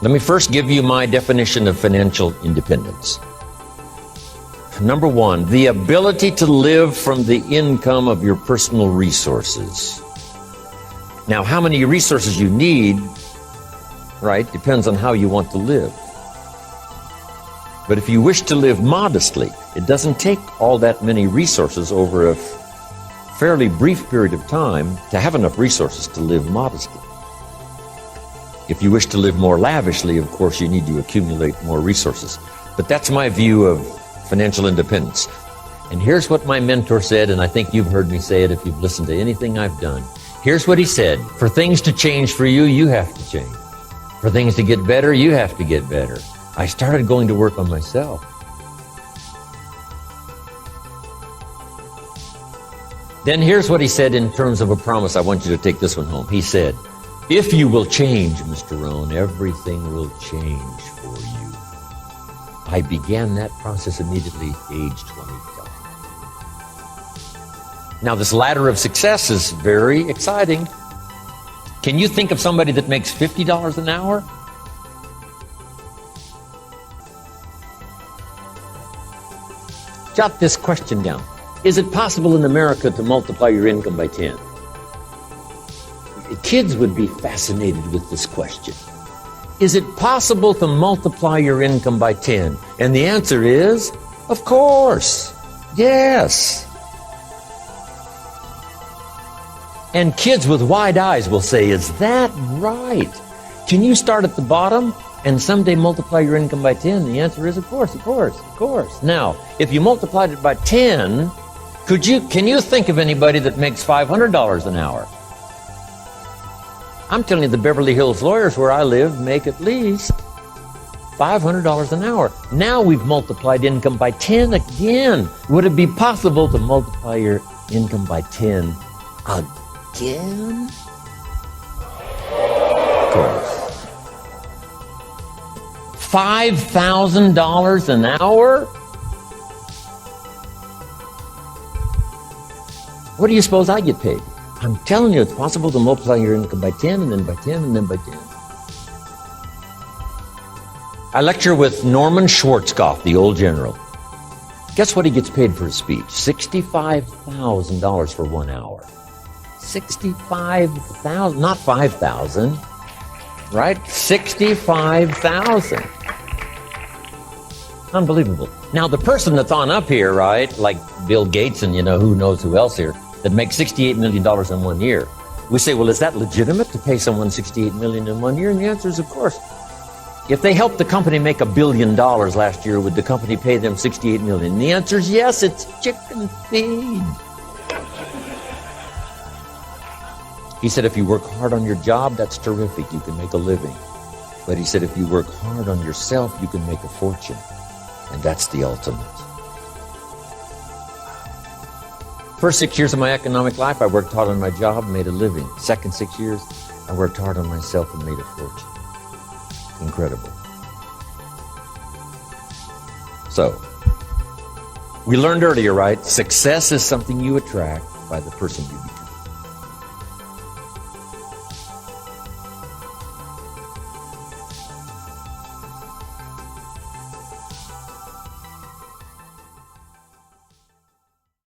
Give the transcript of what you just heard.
Let me first give you my definition of financial independence. Number one, the ability to live from the income of your personal resources. Now, how many resources you need, right, depends on how you want to live. But if you wish to live modestly, it doesn't take all that many resources over a fairly brief period of time to have enough resources to live modestly. If you wish to live more lavishly, of course, you need to accumulate more resources. But that's my view of financial independence. And here's what my mentor said, and I think you've heard me say it if you've listened to anything I've done. Here's what he said: for things to change for you, you have to change. For things to get better, you have to get better. I started going to work on myself. Then here's what he said in terms of a promise. I want you to take this one home. He said, if you will change, Mr. Rohn, everything will change for you. I began that process immediately, age 25. Now, this ladder of success is very exciting. Can you think of somebody that makes $50 an hour? Jot this question down. Is it possible in America to multiply your income by 10? Kids would be fascinated with this question. Is it possible to multiply your income by 10? And the answer is, of course, yes. And kids with wide eyes will say, is that right? Can you start at the bottom and someday multiply your income by 10? The answer is, of course, of course, of course. Now, if you multiplied it by 10, can you think of anybody that makes $500 an hour? I'm telling you, the Beverly Hills lawyers where I live make at least $500 an hour. Now we've multiplied income by 10 again. Would it be possible to multiply your income by 10 again? Of course. $5,000 an hour? What do you suppose I get paid? I'm telling you, it's possible to multiply your income by 10, and then by 10, and then by 10. I lecture with Norman Schwarzkopf, the old general. Guess what he gets paid for his speech? $65,000 for 1 hour. 65,000, not 5,000, right? 65,000. Unbelievable. Now, the person that's on up here, right, like Bill Gates and who knows who else here, that makes $68 million in 1 year. We say, well, is that legitimate to pay someone $68 million in 1 year? And the answer is, of course. If they helped the company make $1 billion last year, would the company pay them $68 million? And the answer is yes, it's chicken feed. He said, if you work hard on your job, that's terrific. You can make a living. But he said, if you work hard on yourself, you can make a fortune. And that's the ultimate. First 6 years of my economic life, I worked hard on my job and made a living. Second 6 years, I worked hard on myself and made a fortune. Incredible. So, we learned earlier, right? Success is something you attract by the person you become.